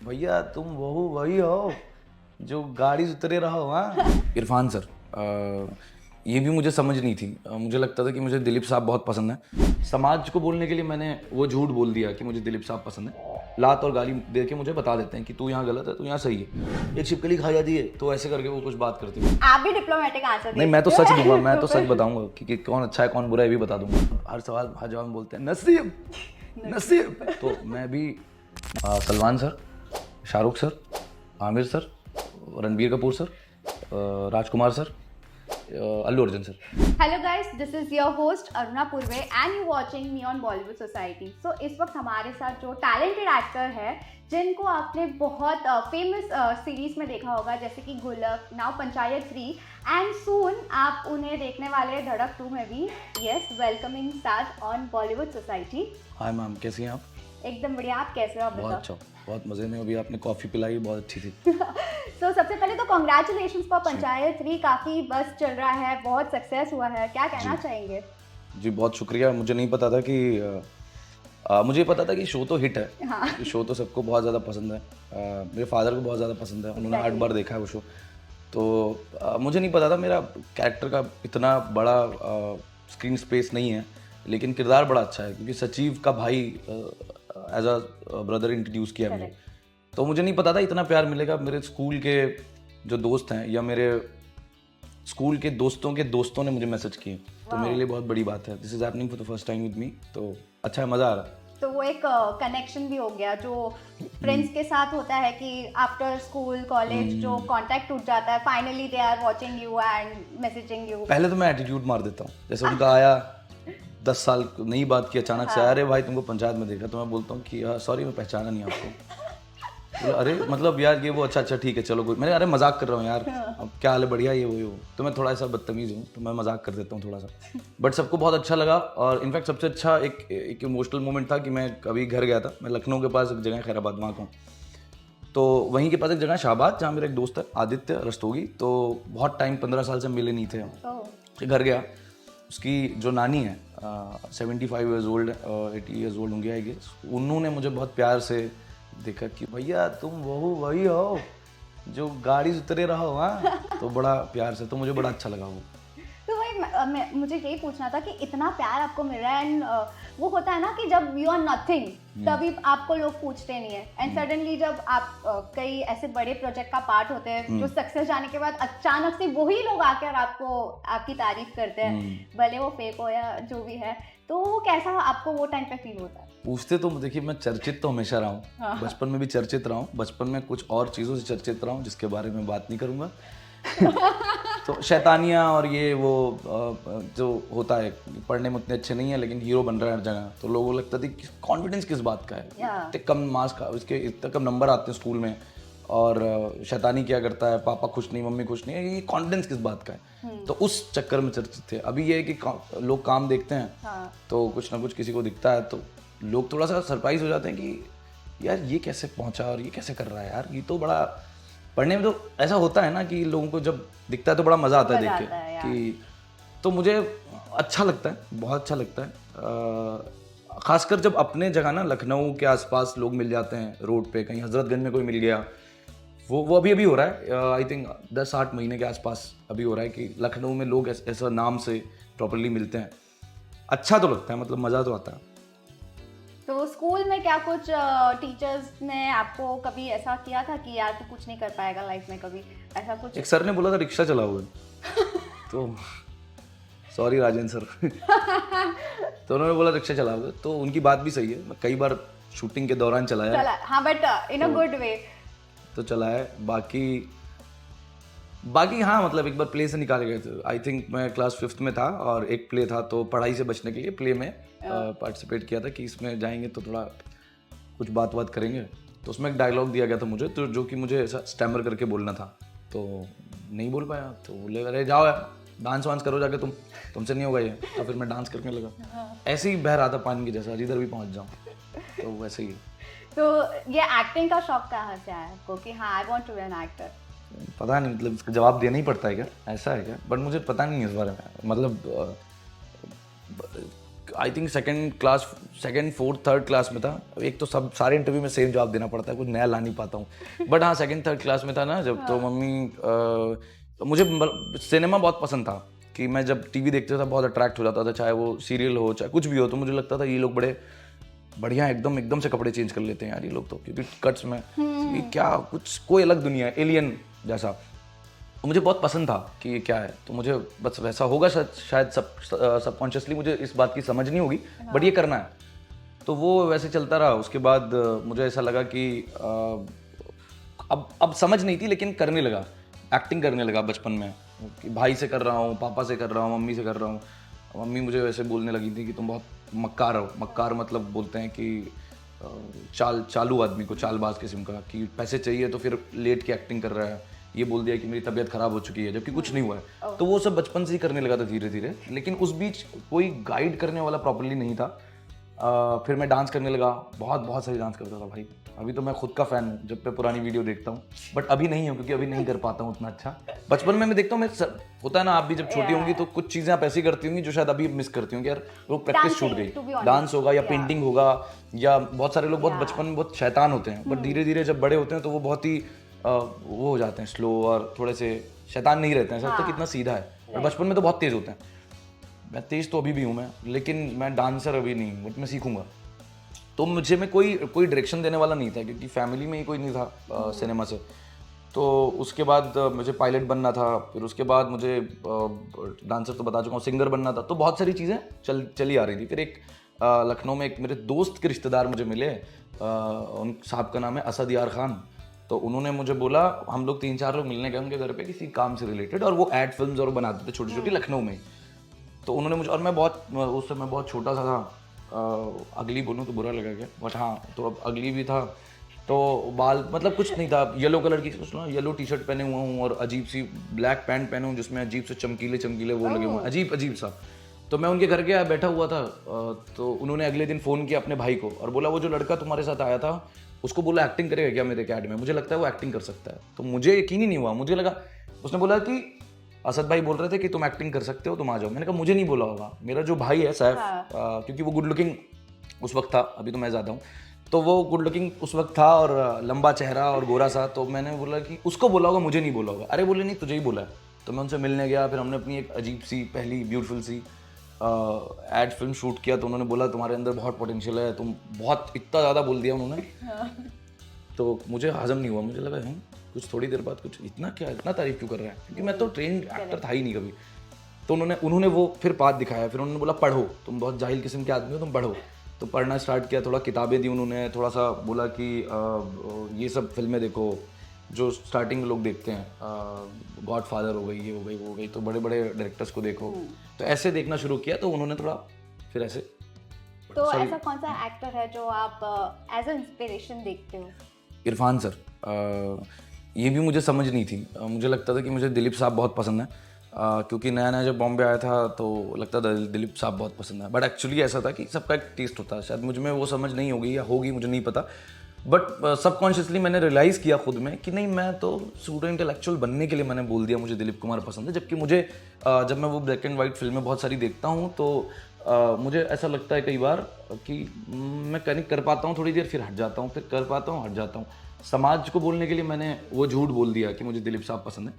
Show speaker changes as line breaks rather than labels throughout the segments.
भैया तुम वही हो जो गाड़ी से उतरे रहो। हाँ इरफान सर, ये भी मुझे समझ नहीं थी। मुझे लगता था कि मुझे दिलीप साहब बहुत पसंद है। समाज को बोलने के लिए मैंने वो झूठ बोल दिया कि मुझे दिलीप साहब पसंद है। लात और गाली दे के मुझे बता देते हैं कि तू यहाँ गलत है, तू यहाँ सही है। एक छिपकली खा जाती है तो ऐसे करके वो कुछ बात करती है।
आप भी डिप्लोमेटिक आंसर
नहीं, मैं तो सच दूंगा, मैं तो सच बताऊंगा कि कौन अच्छा है कौन बुरा है भी बता दूंगा। हर सवाल हर जवाब में बोलते हैं नसीब नसीब। तो मैं भी Salman sir, Shahrukh sir, Aamir sir, Ranbir Kapoor sir, Rajkumar sir, Allu Arjun sir.
Hello guys, this is your host Aruna Purve and you watching me on Bollywood society. So इस वक्त हमारे साथ जो टैलेंटेड एक्टर है जिनको आपने बहुत फेमस सीरीज में देखा होगा, जैसे कि गुल्लक, नाउ पंचायत 3 एंड सून आप उन्हें देखने वाले हैं धड़क 2 में भी। Yes, welcoming start on Bollywood society.
Hi ma'am, कैसी हैं आप?
एकदम बढ़िया, आप कैसे हो? आप
बहुत अच्छा, बहुत मज़े में। अभी आपने कॉफ़ी पिलाई, बहुत अच्छी थी।
तो सबसे पहले तो कॉन्ग्रेचुलेशंस फॉर पंचायत 3, काफ़ी बस चल रहा है, बहुत सक्सेस हुआ है, क्या कहना चाहेंगे?
जी बहुत शुक्रिया। मुझे नहीं पता था कि मुझे पता था कि शो तो हिट है।
हाँ।
शो तो सबको बहुत ज़्यादा पसंद है। मेरे फादर को बहुत ज़्यादा पसंद है, उन्होंने 8 बार देखा है वो शो। तो मुझे नहीं पता था मेरा कैरेक्टर का इतना बड़ा स्क्रीन स्पेस नहीं है, लेकिन किरदार बड़ा अच्छा है क्योंकि सचिव का भाई एज अ ब्रदर इंट्रोड्यूस किया मुझे। तो मुझे नहीं पता था इतना प्यार मिलेगा। मेरे स्कूल के जो दोस्त हैं या मेरे स्कूल के दोस्तों के दोस्तों ने मुझे मैसेज किए, तो मेरे लिए बहुत बड़ी बात है। This is happening for the first time with me. तो अच्छा है, मज़ा आ रहा है।
तो वो एक कनेक्शन भी हो गया जो फ्रेंड्स के साथ होता है कि आफ्टर स्कूल कॉलेज जो कांटेक्ट टूट जाता है, finally they are watching you and messaging you.
पहले तो मैं एटीट्यूड मार देता हूँ। जैसे उनका आया 10 साल नई बात की, अचानक से अरे भाई तुमको पंचायत में देखा, तो मैं बोलता हूँ कि सॉरी मैं पहचाना नहीं आपको। बोला, अरे मतलब यार ये वो, अच्छा ठीक है चलो कोई। मैंने अरे मजाक कर रहा हूँ यार, अब क्या हाल है, बढ़िया ये वो। तो मैं थोड़ा सा बदतमीज हूँ तो मैं मजाक कर देता हूँ थोड़ा सा, बट सबको बहुत अच्छा लगा। और इनफैक्ट सबसे अच्छा एक इमोशनल मोमेंट था कि मैं कभी घर गया था, मैं लखनऊ के पास एक जगह खैराबाद वहाँ का हूँ, तो वहीं के पास एक जगह शाहबाद जहाँ मेरा एक दोस्त है आदित्य रस्तोगी। तो बहुत टाइम 15 साल से मिले नहीं थे हम। फिर घर गया, उसकी जो नानी है 75 ईयर्स ओल्ड, 80 ईयर्स ओल्ड होंगे आई गेस, उन्होंने मुझे बहुत प्यार से देखा कि भैया तुम वही हो जो गाड़ी से उतरे रहो। हाँ तो बड़ा प्यार से, तो मुझे बड़ा अच्छा लगा वो।
तो वही मुझे यही पूछना था कि इतना प्यार आपको मिल रहा है एंड वो होता है ना कि जब यू आर नथिंग तभी आपको लोग पूछते नहीं है, एंड सडनली जब आप कई ऐसे बड़े प्रोजेक्ट का पार्ट होते हैं जो सक्सेस जाने के बाद अचानक से वही लोग आकर आपको आपकी तारीफ करते हैं, भले वो फेक हो या जो भी है, तो वो कैसा आपको वो टाइम पे फील होता है?
पूछते तो देखिए, मैं चर्चित तो हमेशा रहा हूँ।
हाँ।
बचपन में भी चर्चित रहा हूँ, बचपन में कुछ और चीज़ों से चर्चित रहा हूँ जिसके बारे में बात नहीं करूँगा। तो शैतानियाँ और ये वो जो होता है, पढ़ने में उतने अच्छे नहीं है लेकिन हीरो बन रहा है हर जगह, तो लोगों को लगता था कि कॉन्फिडेंस किस बात का है, इतने कम मार्क्स का, उसके इतने कम नंबर आते हैं स्कूल में, और शैतानी क्या करता है, पापा खुश नहीं मम्मी खुश नहीं, ये कॉन्फिडेंस किस बात का है। तो उस चक्कर में चर्चित थे। अभी ये है कि लोग काम देखते हैं तो कुछ ना कुछ किसी को दिखता है तो लोग थोड़ा सा सरप्राइज हो जाते हैं कि यार ये कैसे पहुंचा और ये कैसे कर रहा है यार, ये तो बड़ा। पढ़ने में तो ऐसा होता है ना कि लोगों को जब दिखता है तो बड़ा मज़ा आता है देख के कि, तो मुझे अच्छा लगता है, बहुत अच्छा लगता है। खासकर जब अपने जगह ना लखनऊ के आसपास लोग मिल जाते हैं रोड पे, कहीं हजरतगंज में कोई मिल गया, वो अभी हो रहा है। आई थिंक 10-8 महीने के आसपास अभी हो रहा है कि लखनऊ में लोग ऐसा नाम से प्रॉपर्ली मिलते हैं। अच्छा तो लगता है, मतलब मज़ा तो आता है।
तो स्कूल में क्या कुछ टीचर्स ने आपको कभी ऐसा किया था कि यार तू कुछ नहीं कर पाएगा लाइफ में, कभी ऐसा कुछ?
एक सर ने बोला था रिक्शा चलाओगे तो सॉरी राजेंद्र सर तो उन्होंने बोला रिक्शा चलाओगे, तो उनकी बात भी सही है। मैं कई बार शूटिंग के दौरान चलाया।
हाँ, but in a good way
तो चलाया। बाकी हाँ, मतलब एक बार प्ले से निकाले गए थे। आई थिंक मैं क्लास 5th में था और एक प्ले था, तो पढ़ाई से बचने के लिए प्ले में पार्टिसिपेट किया था कि इसमें जाएंगे तो थोड़ा कुछ बात करेंगे। तो उसमें एक डायलॉग दिया गया था मुझे, तो जो कि मुझे ऐसा स्टैमर करके बोलना था, तो नहीं बोल पाया। तो बोले अरे जाओ यार डांस वांस करो जाके, तुमसे नहीं होगा ये। तो फिर मैं डांस करने लगा, ऐसे ही बह रहा था पानी के जैसा, जिधर भी पहुंच जाऊँ तो वैसे ही।
तो ये एक्टिंग का शौक कहाँ से आया आपको कि हाँ I want to be an actor?
पता नहीं, मतलब इसका जवाब देना ही पड़ता है क्या, ऐसा है क्या? बट मुझे पता नहीं है इस बारे में। मतलब I think second fourth third class में था। एक तो सब सारे इंटरव्यू में सेम जवाब देना पड़ता है, कुछ नया ला नहीं पाता हूँ। बट हाँ, सेकंड थर्ड क्लास में था ना जब, तो मम्मी मुझे सिनेमा बहुत पसंद था कि मैं जब टीवी देखता था बहुत अट्रैक्ट हो जाता था, चाहे वो सीरियल हो चाहे कुछ भी हो। तो मुझे लगता था ये लोग बड़े बढ़िया एकदम से कपड़े चेंज कर लेते हैं यार ये लोग, तो क्योंकि कट्स में ये क्या कुछ कोई अलग दुनिया है, एलियन जैसा। तो मुझे बहुत पसंद था कि ये क्या है, तो मुझे बस वैसा होगा शायद सबकॉन्शियसली मुझे इस बात की समझ नहीं होगी, बट ये करना है। तो वो वैसे चलता रहा। उसके बाद मुझे ऐसा लगा कि अब समझ नहीं थी, लेकिन करने लगा, एक्टिंग करने लगा बचपन में कि भाई से कर रहा हूँ, पापा से कर रहा हूँ, मम्मी से कर रहा हूँ। मम्मी मुझे वैसे बोलने लगी थी कि तुम बहुत मक्कार हो। मक्कार मतलब बोलते हैं कि चालू आदमी को, चालबाज किस्म का, कि पैसे चाहिए तो फिर लेट के एक्टिंग कर रहा है। ये बोल दिया कि मेरी तबीयत खराब हो चुकी है, जबकि कुछ नहीं हुआ है। तो वो सब बचपन से ही करने लगा था धीरे धीरे, लेकिन उस बीच कोई गाइड करने वाला प्रॉपर्ली नहीं था। फिर मैं डांस करने लगा, बहुत सारी डांस करता था भाई। अभी तो मैं खुद का फ़ैन हूँ जब मैं पुरानी वीडियो देखता हूँ, बट अभी नहीं हूँ क्योंकि अभी नहीं कर पाता हूँ उतना अच्छा। बचपन में मैं देखता हूँ, होता है ना, आप भी जब छोटी होंगी तो कुछ चीज़ें आप ऐसी करती होंगी जो शायद अभी मिस करती होंगी यार, वो प्रैक्टिस छूट गई। डांस होगा या पेंटिंग होगा, या बहुत सारे लोग बहुत बचपन में बहुत शैतान होते हैं, बट धीरे धीरे जब बड़े होते हैं तो वो बहुत ही वो हो जाते हैं स्लो, और थोड़े से शैतान नहीं रहते हैं। सब तो कितना सीधा है, और बचपन में तो बहुत तेज़ होते हैं। मैं तेज़ तो अभी भी हूँ मैं, लेकिन मैं डांसर अभी नहीं हूँ, बट मैं सीखूंगा। तो मुझे में कोई डायरेक्शन देने वाला नहीं था, क्योंकि फैमिली में ही कोई नहीं था सिनेमा से। तो उसके बाद मुझे पायलट बनना था, फिर उसके बाद मुझे डांसर तो बता चुका हूँ, सिंगर बनना था। तो बहुत सारी चीज़ें चली आ रही थी। फिर एक लखनऊ में एक मेरे दोस्त के रिश्तेदार मुझे मिले, उन साहब का नाम है असद यार खान। तो उन्होंने मुझे बोला, हम लोग 3-4 लोग मिलने गए उनके घर पे किसी काम से रिलेटेड, और वो एड फिल्म्स और बनाते थे छोटी छोटी लखनऊ में। तो उन्होंने मुझे, और मैं उस समय बहुत छोटा सा था, अगली बोलूँ तो बुरा लगेगा, बट हाँ, तो अब अगली भी था। तो बाल मतलब कुछ नहीं था, येलो कलर की, सोच लो येलो टी शर्ट पहने हुआ हूँ और अजीब सी ब्लैक पैंट पहने हूँ जिसमें अजीब से चमकीले वो लगे हुए हैं, अजीब सा। तो मैं उनके घर गया, बैठा हुआ था, तो उन्होंने अगले दिन फ़ोन किया अपने भाई को और बोला, वो जो लड़का तुम्हारे साथ आया था उसको बोला एक्टिंग करेगा क्या मेरे कैड में, मुझे लगता है वो एक्टिंग कर सकता है। तो मुझे यकीन ही नहीं हुआ, मुझे लगा, उसने बोला कि असद भाई बोल रहे थे कि तुम एक्टिंग कर सकते हो, तुम आ जाओ। मैंने कहा मुझे नहीं बोला होगा, मेरा जो भाई है सैफ, क्योंकि वो गुड लुकिंग उस वक्त था, अभी तो मैं ज़्यादा हूँ, तो वो गुड लुकिंग उस वक्त था और लंबा चेहरा और गोरा सा। तो मैंने बोला कि उसको बोला होगा, मुझे नहीं बोला होगा। अरे बोले नहीं, तुझे ही बोला है। तो मैं उनसे मिलने गया, फिर हमने अपनी एक अजीब सी पहली ब्यूटीफुल सी एड फिल्म शूट किया। तो उन्होंने बोला तुम्हारे अंदर बहुत पोटेंशियल है, तुम बहुत, इतना ज़्यादा बोल दिया उन्होंने। तो मुझे हजम नहीं हुआ, मुझे लगा है कुछ थोड़ी देर बाद, कुछ इतना तारीफ क्यों कर रहा है, क्योंकि मैं तो ट्रेंड एक्टर था ही नहीं कभी। तो उन्होंने वो फिर पाथ दिखाया, फिर उन्होंने बोला पढ़ो, तुम बहुत जाहिल किस्म के आदमी हो, तुम पढ़ो। तो पढ़ना स्टार्ट किया, थोड़ा किताबें दी उन्होंने, थोड़ा सा बोला कि ये सब फिल्में देखो जो स्टार्टिंग में लोग देखते हैं, गॉडफादर हो गई, ये हो गई, वो हो गई, तो बड़े बड़े डायरेक्टर्स को देखो। तो ऐसे देखना शुरू किया, तो उन्होंने थोड़ा फिर ऐसे।
तो ऐसा कौन सा एक्टर है जो आप एज अ इंस्पिरेशन देखते हो?
इरफान सर, ये भी मुझे समझ नहीं थी। मुझे लगता था कि मुझे दिलीप साहब बहुत पसंद है, क्योंकि नया नया जब बॉम्बे आया था तो लगता था दिलीप साहब बहुत पसंद है। बट एक्चुअली ऐसा था कि सबका एक टेस्ट होता है, शायद मुझ में वो समझ नहीं होगी या होगी, मुझे नहीं पता। बट सबकॉन्शियसली मैंने रियलाइज़ किया खुद में कि नहीं, मैं तो सूडो इंटेलेक्चुअल बनने के लिए मैंने बोल दिया मुझे दिलीप कुमार पसंद है। जबकि मुझे जब मैं वो ब्लैक एंड वाइट फिल्में बहुत सारी देखता हूँ तो मुझे ऐसा लगता है कई बार कि मैं कनेक्ट कर पाता हूँ थोड़ी देर, फिर हट जाता हूँ, फिर कर पाता हूँ, हट जाता हूँ। समाज को बोलने के लिए मैंने वो झूठ बोल दिया कि मुझे दिलीप साहब पसंद है।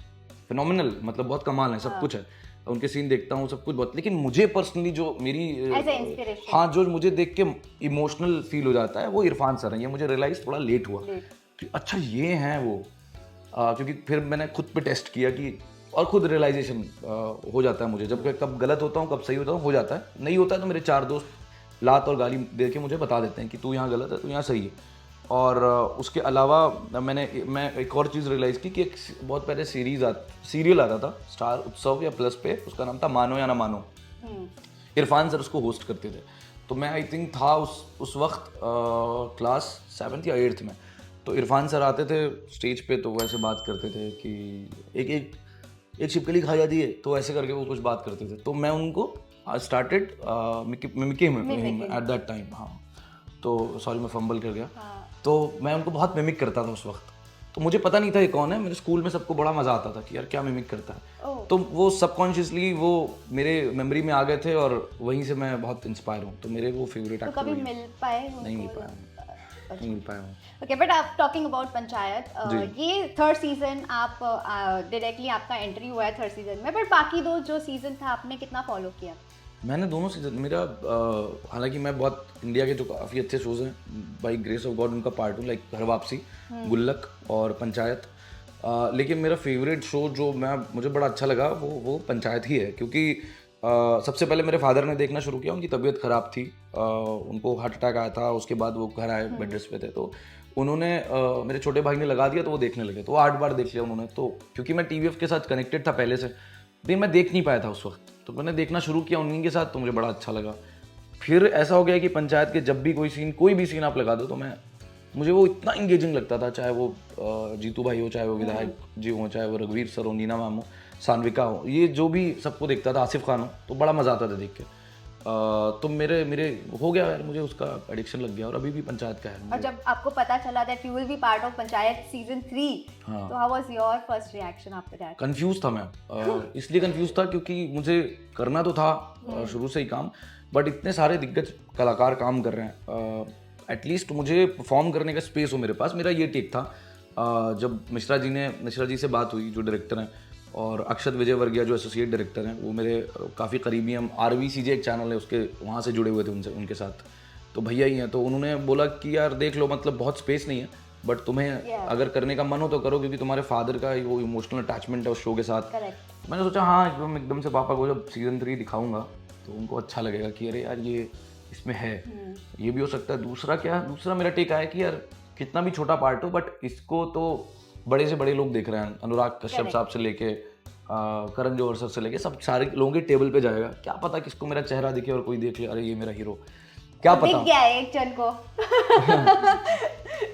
फिनोमिनल, मतलब बहुत कमाल है, सब कुछ है, उनके सीन देखता हूँ सब कुछ बहुत। लेकिन मुझे पर्सनली जो मेरी हाँ, जो मुझे देख के इमोशनल फील हो जाता है वो इरफान सर हैं। ये मुझे रियलाइज थोड़ा लेट हुआ कि अच्छा ये हैं वो, क्योंकि फिर मैंने खुद पे टेस्ट किया कि, और खुद रियलाइजेशन हो जाता है मुझे, जब कब गलत होता हूँ कब सही होता हूँ, हो जाता है। नहीं होता है तो मेरे 4 दोस्त लात और गाली दे के मुझे बता देते हैं कि तू यहाँ गलत है, तू यहाँ सही है। और उसके अलावा मैं एक और चीज़ रियलाइज़ की कि एक बहुत पहले सीरियल आता था स्टार उत्सव या प्लस पे, उसका नाम था मानो या ना मानो। इरफान सर उसको होस्ट करते थे। तो मैं आई थिंक था उस वक्त क्लास 7th या 8th में। तो इरफान सर आते थे स्टेज पे, तो वैसे बात करते थे कि एक छिपकली खा जाती है, तो ऐसे करके वो कुछ बात करते थे। तो मैं उनको started mimicking at that time. हाँ, तो सॉरी मैं फंबल कर गया। तो मैं उनको बहुत मिमिक करता था उस वक्त। तो मुझे पता नहीं था ये कौन है। मेरे स्कूल में सबको बड़ा मजा आता था कि यार क्या मिमिक करता है।
ओह।
तो वो सबकॉन्शियसली वो मेरे मेमोरी में आ गए थे और वहीं से मैं बहुत इंस्पायर हूँ। तो मेरे वो फेवरेट
तो
एक्टर
कभी मिल पाए हो
नहीं मिल
उनको?
पाया, नहीं मिल पाया हूँ।
ओके, बट आप टॉकिंग अबाउट पंचायत, ये थर्ड सीजन आप डायरेक्टली आपका एंट्री हुआ है थर्ड सीजन में, बट बाकी दो जो सीजन था आपने कितना फॉलो किया?
मैंने दोनों सीजन मेरा हालांकि मैं बहुत इंडिया के जो काफ़ी अच्छे शोज़ हैं बाई ग्रेस ऑफ गॉड उनका पार्ट हूँ, लाइक घर वापसी, गुल्लक और पंचायत। लेकिन मेरा फेवरेट शो जो मुझे बड़ा अच्छा लगा वो पंचायत ही है, क्योंकि सबसे पहले मेरे फादर ने देखना शुरू किया, उनकी तबीयत ख़राब थी, उनको हार्ट अटैक आया था, उसके बाद वो घर आए, बेड रेस्ट पे थे, तो उन्होंने मेरे छोटे भाई ने लगा दिया तो वो देखने लगे, तो वो 8 बार देख लिया उन्होंने। तो क्योंकि मैं TVF के साथ कनेक्टेड था पहले से, लेकिन मैं देख नहीं पाया था उस वक्त, तो मैंने देखना शुरू किया उन्हीं के साथ, तो मुझे बड़ा अच्छा लगा। फिर ऐसा हो गया कि पंचायत के जब भी कोई भी सीन आप लगा दो तो मुझे वो इतना इंगेजिंग लगता था, चाहे वो जीतू भाई हो, चाहे वो विधायक जी हो, चाहे वो रघुवीर सर हो, नीना मैम हो, सान्विका हो, ये जो भी सबको देखता था, आसिफ खान हो, तो बड़ा मज़ा आता था देख के। तो मेरे हो गया यार, मुझे उसका एडिक्शन लग गया और अभी भी पंचायत का है।
और जब आपको पता चला that you will be part of panchayat season 3, तो how was your first reaction after that?
Confuse था मैं, इसलिए कंफ्यूज था क्योंकि मुझे करना तो था शुरू से ही काम, बट इतने सारे दिग्गज कलाकार काम कर रहे हैं, एटलीस्ट मुझे परफॉर्म करने का स्पेस हो मेरे पास। मेरा ये टेक था। जब मिश्रा जी से बात हुई, जो डायरेक्टर हैं, और अक्षत विजयवर्गीय जो एसोसिएट डायरेक्टर हैं, वो मेरे काफ़ी करीबी, हम RVCJ एक चैनल है उसके, वहाँ से जुड़े हुए थे उनके साथ, तो भैया ही हैं, तो उन्होंने बोला कि यार देख लो, मतलब बहुत स्पेस नहीं है, बट तुम्हें अगर करने का मन हो तो करो, क्योंकि तुम्हारे फादर का वो इमोशनल अटैचमेंट है उस शो के साथ।
करेक्ट।
मैंने सोचा हाँ एकदम से पापा को जब सीजन 3 दिखाऊंगा तो उनको अच्छा लगेगा कि अरे यार ये इसमें है, ये भी हो सकता है। दूसरा मेरा टेक आया कि यार कितना भी छोटा पार्ट हो, बट इसको तो बड़े से बड़े लोग देख रहे हैं, अनुराग कश्यप साहब से लेके करण जौहर सर से लेके सब सारे लोगों के टेबल पे जाएगा। क्या पता किसको मेरा चेहरा दिखे और कोई देख ले, अरे ये मेरा हीरो, क्या पता
दिख गया है एक जन को।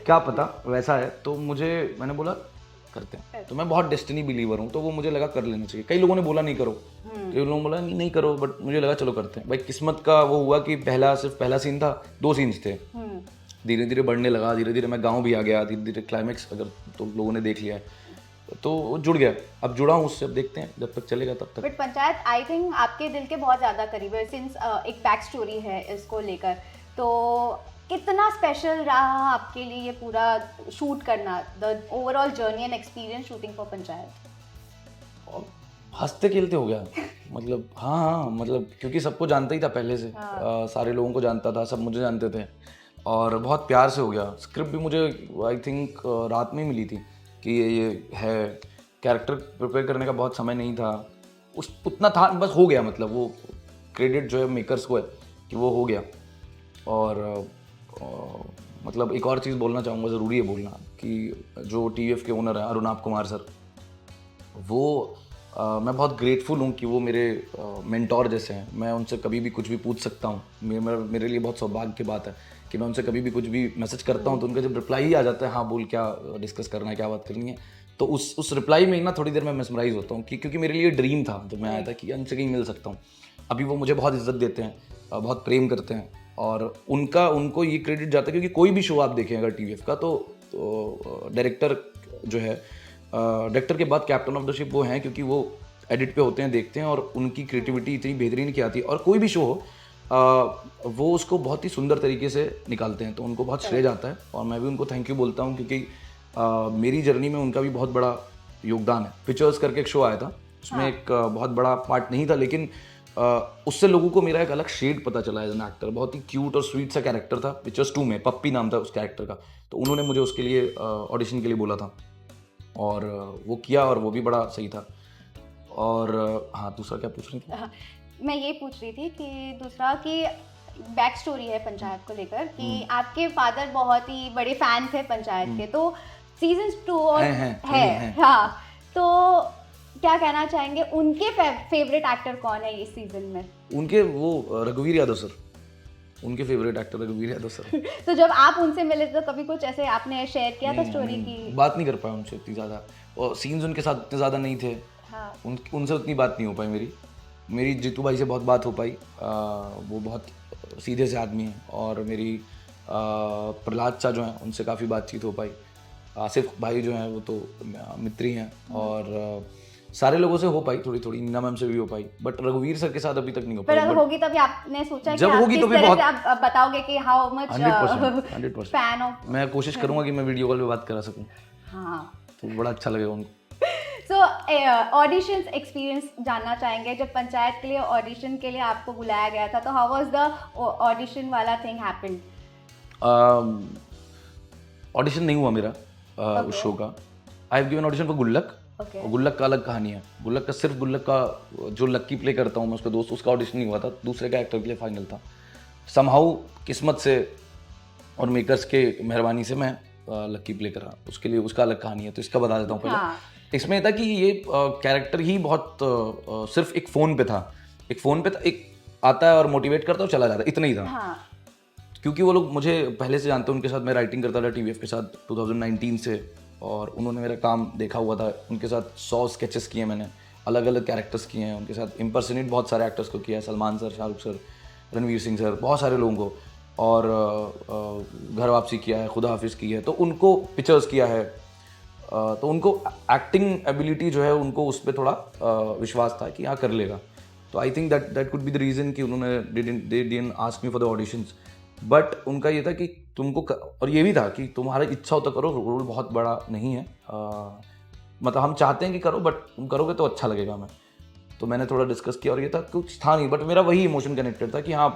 क्या पता वैसा है। तो मैंने बोला करते हैं, तो मैं बहुत डेस्टिनी बिलीवर हूँ, तो वो मुझे लगा कर लेना चाहिए। कई लोगों ने बोला नहीं करो, कई लोगों ने बोला नहीं करो, बट मुझे लगा चलो करते हैं। भाई किस्मत का वो हुआ कि सिर्फ पहला सीन था, 2 सीन्स थे, धीरे धीरे बढ़ने लगा, धीरे धीरे मैं गाँव भी आ गया, धीरे धीरे क्लाइमैक्स अगर तो लोगों ने देख लिया है तो वो जुड़ गया। अब जुड़ा हूँ उससे, अब देखते हैं जब तक चलेगा तब तक।
बट पंचायत आई थिंक आपके दिल के बहुत ज़्यादा करीब है, सिंस एक बैक स्टोरी है इसको लेकर, तो कितना स्पेशल रहा आपके लिए ये पूरा शूट करना, the overall journey and experience shooting for panchayat?
और हंसते खेलते हो गया, मतलब हाँ, मतलब क्योंकि सबको जानता ही था पहले से, सारे लोगों को जानता था, सब मुझे जानते थे, और बहुत प्यार से हो गया। स्क्रिप्ट भी मुझे आई थिंक रात में ही मिली थी कि ये है, कैरेक्टर प्रिपेयर करने का बहुत समय नहीं था, उतना था, बस हो गया। मतलब वो क्रेडिट जो है मेकर्स को है कि वो हो गया। और मतलब एक और चीज़ बोलना चाहूँगा, ज़रूरी है बोलना, कि जो TVF के ओनर हैं अरुणाब कुमार सर, वो मैं बहुत ग्रेटफुल हूँ कि वो मेरे मेंटोर जैसे हैं। मैं उनसे कभी भी कुछ भी पूछ सकता हूँ, मेरे लिए बहुत सौभाग्य की बात है कि मैं उनसे कभी भी कुछ भी मैसेज करता हूँ तो उनका जब रिप्लाई ही आ जाता है, हाँ बोल क्या डिस्कस करना है, क्या बात करनी है, तो उस रिप्लाई में ही ना थोड़ी देर में मेस्मराइज होता हूँ कि क्योंकि मेरे लिए ड्रीम था जब मैं आया था कि उनसे कहीं मिल सकता हूँ। अभी वो मुझे बहुत इज्जत देते हैं, बहुत प्रेम करते हैं, और उनको ये क्रेडिट जाता है क्योंकि कोई भी शो आप देखें अगर TVF का, तो डायरेक्टर जो है, डायरेक्टर के बाद कैप्टन ऑफ द शिप वो हैं, क्योंकि वो एडिट पे होते हैं, देखते हैं, और उनकी क्रिएटिविटी इतनी बेहतरीन की आती है, और कोई भी शो हो वो उसको बहुत ही सुंदर तरीके से निकालते हैं, तो उनको बहुत श्रेय जाता है, और मैं भी उनको थैंक यू बोलता हूँ, क्योंकि मेरी जर्नी में उनका भी बहुत बड़ा योगदान है। पिक्चर्स करके एक शो आया था, उसमें एक बहुत बड़ा पार्ट नहीं था, लेकिन उससे लोगों को मेरा एक अलग शेड पता चला एज एन एक्टर। बहुत ही क्यूट और स्वीट सा कैरेक्टर था पिक्चर्स 2 में, पप्पी नाम था उस कैरेक्टर का, तो उन्होंने मुझे उसके लिए ऑडिशन के लिए बोला था, और वो किया, और वो भी बड़ा सही था। और हाँ, दूसरा क्या पूछ रही थी?
मैं ये पूछ रही थी कि दूसरा कि बैक स्टोरी है पंचायत को लेकर, कि आपके फादर बहुत ही बड़े फैन थे पंचायत के, तो सीजन 2 और है। हाँ, तो क्या कहना चाहेंगे, उनके फेवरेट एक्टर कौन है इस सीजन में?
उनके वो रघुवीर यादव सर, उनके फेवरेट एक्टर रघुवीर यादव सर।
तो जब आप उनसे मिले तो कभी कुछ ऐसे आपने शेयर किया था स्टोरी की?
बात नहीं कर पाया उनसे इतनी ज़्यादा, और सीन्स उनके साथ इतने ज़्यादा नहीं थे।
हाँ।
उनसे उतनी बात नहीं हो पाई मेरी जीतू भाई से बहुत बात हो पाई, वो बहुत सीधे से आदमी हैं, और मेरी प्रहलाद चा जो हैं उनसे काफ़ी बातचीत हो पाई। आसिफ भाई जो हैं वो तो मित्र ही हैं, और सारे लोगों से हो पाई थोड़ी थोड़ी, नीना मैम से भी हो पाई, बट रघुवीर सर के साथ अभी तक नहीं हो
पर
पाई।
अगर होगी तभी आपने सोचा है
जब
कि आप
होगी
किस
तो भी
तरह
बहुत-
से आप बताओगे कि हाउ मच
100%
फैन ऑफ।
मैं कोशिश करूंगा कि मैं वीडियो कॉल पे बात करा सकूं,
हाँ,
तो बड़ा अच्छा लगेगा उनको।
सो ऑडिशंस एक्सपीरियंस जानना चाहेंगे। जब पंचायत के लिए ऑडिशन के लिए आपको बुलाया गया था, तो हाउ वाज द ऑडिशन वाला थिंग हैपेंड?
ऑडिशन नहीं हुआ मेरा उस
Okay.
शो का। I have given audition for गुल्लक,
Okay.
और गुल्लक का अलग कहानी है। गुल्लक का सिर्फ गुल्लक का जो लक्की प्ले करता हूँ मैं, उसका दोस्त, उसका ऑडिशन नहीं हुआ था, दूसरे का एक्टर के लिए फाइनल था। समहाउ किस्मत से और मेकर्स के मेहरबानी से मैं लक्की प्ले करा, उसके लिए उसका अलग कहानी है, तो इसका बता देता हूँ पहले।
हाँ।
इसमें था कि ये कैरेक्टर ही बहुत सिर्फ एक फ़ोन पे था, एक आता है और मोटिवेट करता है और चला जाता है, इतना ही था।
हाँ,
क्योंकि वो लोग मुझे पहले से जानते हैं, उनके साथ मैं राइटिंग करता था टीवीएफ के साथ 2019 से, और उन्होंने मेरा काम देखा हुआ था। उनके साथ 100 स्केचेस किए मैंने, अलग अलग कैरेक्टर्स किए हैं उनके साथ, इम्पर्सनेट बहुत सारे एक्टर्स को किया है, Salman sir, Shahrukh sir, Ranveer Singh sir, बहुत सारे लोगों को, और घर वापसी किया है, खुदा हाफिज़ की है, तो उनको पिक्चर्स किया है, तो उनको एक्टिंग एबिलिटी जो है उनको उस पर थोड़ा विश्वास था कि हाँ कर लेगा। तो I think that could be the reason कि उन्होंने they didn't ask me for the auditions, but उनका ये था कि तुमको और ये भी था कि तुम्हारा इच्छा हो तो करो, रोल बहुत बड़ा नहीं है, मतलब हम चाहते हैं कि करो, बट तुम करोगे तो अच्छा लगेगा हमें। तो मैंने थोड़ा डिस्कस किया, और ये था कुछ था नहीं, बट मेरा वही इमोशन कनेक्टेड था कि हाँ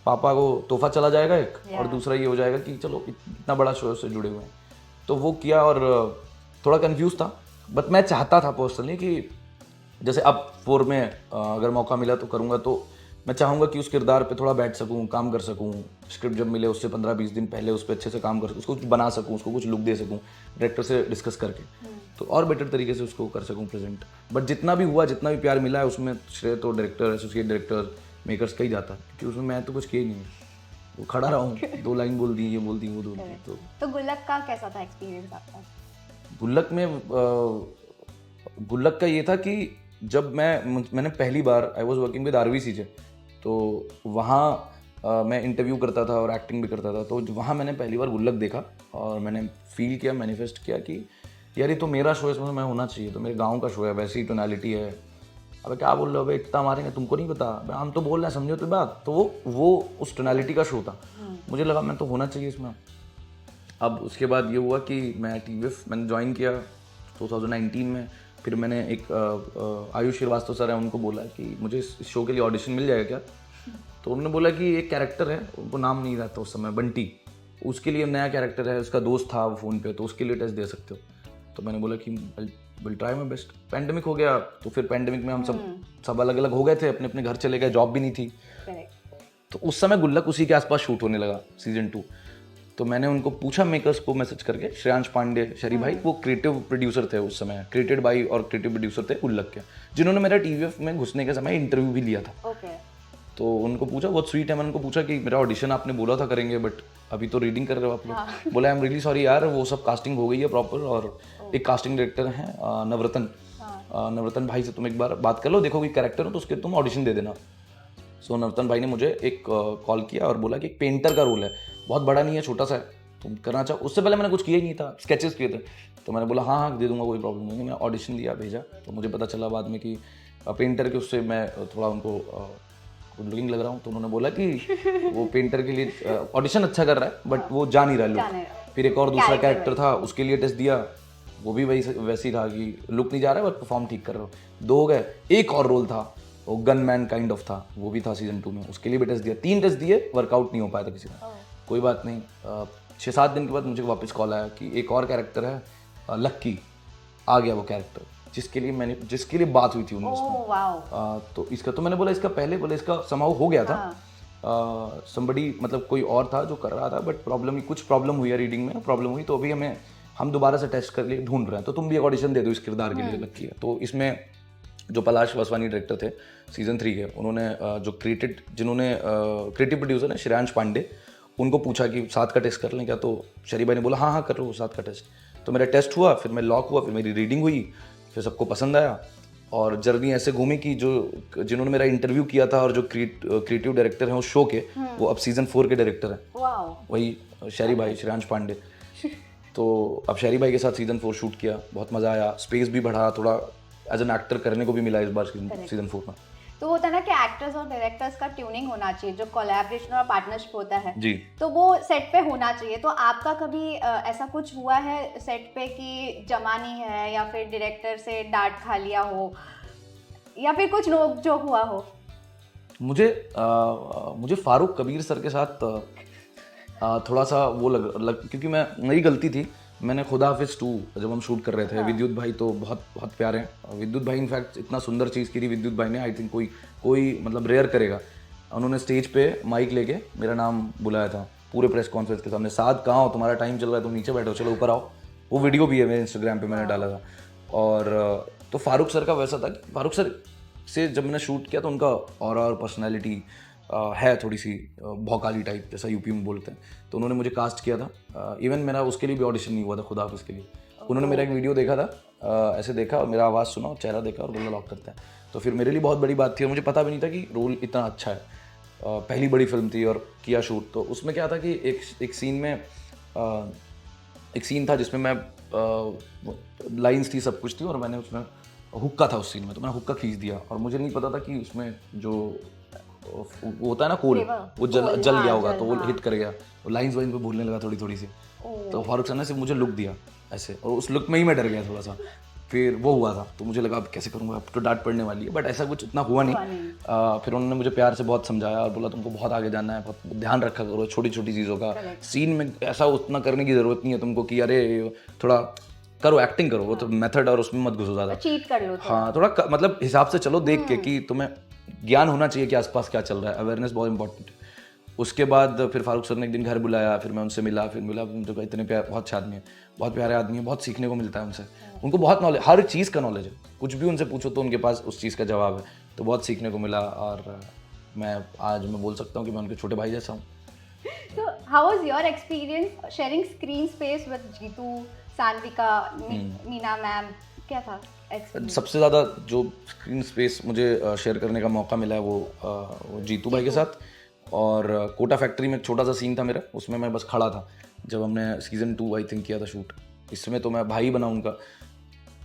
पापा को तोहफा चला जाएगा एक, और दूसरा ये हो जाएगा कि चलो इतना बड़ा शो से जुड़े हुए हैं, तो वो किया। और थोड़ा कंफ्यूज था, बट मैं चाहता था पर्सनली कि जैसे अब 4 में अगर मौका मिला तो करूँगा, तो मैं चाहूँगा कि उस किरदार पे थोड़ा बैठ सकूँ, काम कर सकूँ, स्क्रिप्ट जब मिले उससे 15-20 दिन पहले उस पर अच्छे से काम कर सकूँ, उसको कुछ बना सकूँ, उसको कुछ लुक दे सकूँ, डायरेक्टर से डिस्कस करके, तो और बेटर तरीके से उसको कर सकूँ प्रेजेंट। बट जितना भी हुआ, जितना भी प्यार मिला है, उसमें श्रेय तो डायरेक्टर, एसोसिएट डायरेक्टर, मेकर्स का ही जाता है, क्योंकि उसमें मैं तो कुछ किया ही नहीं, वो खड़ा रहा हूँ, 2 लाइन बोल दी, ये बोल दी, वो बोल दी।
तो गुल्लक का कैसा था एक्सपीरियंस आपका?
गुल्लक का ये था कि जब मैंने पहली बार, I was working with RVCJ, तो वहाँ मैं इंटरव्यू करता था और एक्टिंग भी करता था, तो वहाँ मैंने पहली बार गुल्लक देखा, और मैंने फील किया, मैनिफेस्ट किया कि यार ये तो मेरा शो है, इसमें मैं होना चाहिए, तो मेरे गांव का शो है, वैसी टोनालिटी है। अबे क्या बोल रहे हो, अबे इतना मारेंगे, तुमको नहीं पता, हम तो बोल रहे हैं, समझो तो बात। तो वो उस टोनालिटी का शो था, मुझे लगा मैं तो होना चाहिए इसमें। अब उसके बाद ये हुआ कि मैं TVF मैंने ज्वाइन किया 2019 में। फिर मैंने एक आयुष श्रीवास्तव सर हैं, उनको बोला कि मुझे इस शो के लिए ऑडिशन मिल जाएगा क्या? तो उन्होंने बोला कि एक कैरेक्टर है, उनको नाम नहीं रहता उस समय, बंटी, उसके लिए नया कैरेक्टर है, उसका दोस्त था वो फ़ोन पे, तो उसके लिए टेस्ट दे सकते हो। तो मैंने बोला कि will try my best. Pandemic हो गया, तो फिर पैंडेमिक में हम सब अलग अलग हो गए थे, अपने अपने घर चले गए, जॉब भी नहीं थी। तो उस समय गुल्लक उसी के आसपास शूट होने लगा, सीजन 2। तो मैंने उनको पूछा, मेकर्स को मैसेज करके, श्रेयांश पांडे शरी भाई, वो क्रिएटिव प्रोड्यूसर थे उस समय, क्रिएटेड बाई और क्रिएटिव प्रोड्यूसर थे गुल्लक के, जिन्होंने मेरा TVF में घुसने के समय इंटरव्यू भी लिया था। तो उनको पूछा, बहुत स्वीट है, मैंने उनको पूछा कि मेरा ऑडिशन आपने बोला था करेंगे, बट अभी तो रीडिंग कर रहे हो आप लोग। बोला आई एम रियली सॉरी यार, वो सब कास्टिंग हो गई है प्रॉपर, और एक कास्टिंग डायरेक्टर हैं नवरतन भाई से तुम एक बार बात कर लो, देखो कोई कैरेक्टर हो तो उसके तुम ऑडिशन दे देना। सो नवरतन भाई ने मुझे एक कॉल किया और बोला कि एक पेंटर का रोल है, बहुत बड़ा नहीं है, छोटा सा है, तुम करना चाहो। उससे पहले मैंने कुछ किया ही नहीं था, स्केचेस किए थे, तो मैंने बोला हाँ दे दूंगा, कोई प्रॉब्लम नहीं है। मैंने ऑडिशन दिया, भेजा, तो मुझे पता चला बाद में कि पेंटर के उससे मैं थोड़ा उनको गुड लुकिंग लग रहा हूँ, तो उन्होंने बोला कि वो पेंटर के लिए ऑडिशन अच्छा कर रहा है, बट वो जा नहीं रहा लुक। फिर एक और दूसरा कैरेक्टर था, उसके लिए टेस्ट दिया, वो भी वैसी था कि लुक नहीं जा रहा है, बट परफॉर्म ठीक कर रहा हो। 2 हो गए। एक और रोल था, वो गनमैन काइंड ऑफ था, वो भी था सीजन 2 में, उसके लिए भी टेस्ट दिया। 3 टेस्ट दिए, वर्कआउट नहीं हो पाया था किसी का। कोई बात नहीं, 6-7 दिन के बाद मुझे वापस कॉल आया कि एक और कैरेक्टर है लक्की, आ गया वो कैरेक्टर, जिसके लिए बात हुई थी उनमें। तो इसका, तो मैंने बोला इसका पहले, बोला इसका समाउ हो गया था, somebody मतलब कोई और था जो कर रहा था, बट कुछ प्रॉब्लम हुई है, रीडिंग में प्रॉब्लम हुई, तो अभी हम दोबारा से टेस्ट कर लिए ढूंढ रहे हैं, तो तुम भी एक ऑडिशन दे दो इस किरदार के लिए लक्की है। तो इसमें जो पलाश वासवानी डायरेक्टर थे सीजन 3 के, उन्होंने जिन्होंने क्रिएटिव प्रोड्यूसर है श्रेयांश पांडे, उनको पूछा कि 7 का टेस्ट कर लें क्या? तो शरी भाई ने बोला हाँ कर लो 7 का टेस्ट। तो मेरा टेस्ट हुआ, फिर मैं लॉक हुआ, फिर मेरी रीडिंग हुई, फिर सबको पसंद आया, और जर्नी ऐसे घूमी कि जिन्होंने मेरा इंटरव्यू किया था और जो क्रिएटिव डायरेक्टर हैं उस शो के, वो अब सीजन 4 के डायरेक्टर हैं, वही शरी भाई, श्रेयांश पांडे। तो अब शहरी भाई के साथ सीज़न 4 शूट किया, बहुत मज़ा आया, स्पेस भी बढ़ा, थोड़ा एज एन एक्टर करने को भी मिला इस बार सीज़न 4 में।
तो होता है ना कि एक्टर्स और डायरेक्टर्स का ट्यूनिंग होना चाहिए, जो कोलैबोरेशन और पार्टनरशिप होता है
जी।
तो वो सेट पे होना चाहिए। तो आपका कभी ऐसा कुछ हुआ है सेट पे कि जमा नहीं है, या फिर डायरेक्टर से डांट खा लिया हो, या फिर कुछ नोक झोंक हुआ हो?
मुझे फारूक कबीर सर के साथ थोड़ा सा वो लग क्योंकि मेरी गलती थी। मैंने खुदा हाफिज़ 2 जब हम शूट कर रहे थे, विद्युत भाई तो बहुत बहुत प्यारे हैं। विद्युत भाई इनफैक्ट इतना सुंदर चीज़ की थी विद्युत भाई ने, आई थिंक कोई मतलब रेयर करेगा। उन्होंने स्टेज पे माइक लेके मेरा नाम बुलाया था पूरे प्रेस कॉन्फ्रेंस के सामने, साथ कहाँ हो, तुम्हारा टाइम चल रहा है, तुम नीचे बैठो, चलो ऊपर आओ। वो वीडियो भी है मेरे इंस्टाग्राम पे, मैंने डाला था। और तो फारूक सर का वैसा था कि फारूक सर से जब मैंने शूट किया तो उनका और पर्सनैलिटी है थोड़ी सी भौकाली टाइप, जैसा यूपी में बोलते हैं। तो उन्होंने मुझे कास्ट किया था। इवन मेरा उसके लिए भी ऑडिशन नहीं हुआ था, खुदा हाफिज़ के लिए। उन्होंने मेरा एक वीडियो देखा था, ऐसे देखा और मेरा आवाज़ सुना और चेहरा देखा और बोला लॉक करता है। तो फिर मेरे लिए बहुत बड़ी बात थी और मुझे पता भी नहीं था कि रोल इतना अच्छा है। पहली बड़ी फिल्म थी और किया शूट। तो उसमें क्या था कि एक सीन में एक सीन था जिसमें मैं लाइन्स थी, सब कुछ थी, और मैंने उसमें हुक्का था उस सीन में, तो मैंने हुक्का खींच दिया और मुझे नहीं पता था कि उसमें जो वो होता है ना कोल, वो जल गया होगा, तो वो हिट कर गया, तो लाइन्स वाइन पे भूलने लगा थोड़ी सी। तो फारूक सर ने सिर्फ मुझे लुक दिया ऐसे, और उस लुक में ही मैं डर गया थोड़ा सा। फिर वो हुआ था तो मुझे लगा अब कैसे करूँगा, अब तो डांट पड़ने वाली है, बट ऐसा कुछ इतना हुआ नहीं। फिर उन्होंने मुझे प्यार से बहुत समझाया और बोला तुमको बहुत आगे जाना है, बहुत ध्यान रखा करो छोटी छोटी चीज़ों का। सीन में ऐसा उतना करने की ज़रूरत नहीं है तुमको कि अरे थोड़ा करो, एक्टिंग करो, वो तो मेथड, और उसमें मत घुसो ज़्यादा,
चीट कर लो।
हाँ थोड़ा मतलब हिसाब से चलो, देख के कि तुम्हें ज्ञान होना चाहिए कि आसपास क्या चल रहा है, अवेयरनेस बहुत इंपॉर्टेंट है। उसके बाद फिर फारूक सर ने एक दिन घर बुलाया, फिर मैं उनसे मिला, फिर मिला तो इतने बहुत अच्छे आदमी है, बहुत प्यारे आदमी है, बहुत सीखने को मिलता है उनसे। उनको बहुत नॉलेज, हर चीज़ का नॉलेज है, कुछ भी उनसे पूछो तो उनके पास उस चीज़ का जवाब है, तो बहुत सीखने को मिला। और मैं बोल सकता हूँ कि मैं उनके छोटे भाई जैसा हूँ।
So how was your experience sharing screen space with Jeetu, Sanvika, Meena ma'am? क्या था experience?
सबसे ज़्यादा जो स्क्रीन स्पेस मुझे शेयर करने का मौका मिला है वो जीतू भाई के साथ। और कोटा फैक्ट्री में एक छोटा सा सीन था मेरा, उसमें मैं बस खड़ा था जब हमने सीज़न 2 आई थिंक किया था शूट। इसमें तो मैं भाई बना उनका,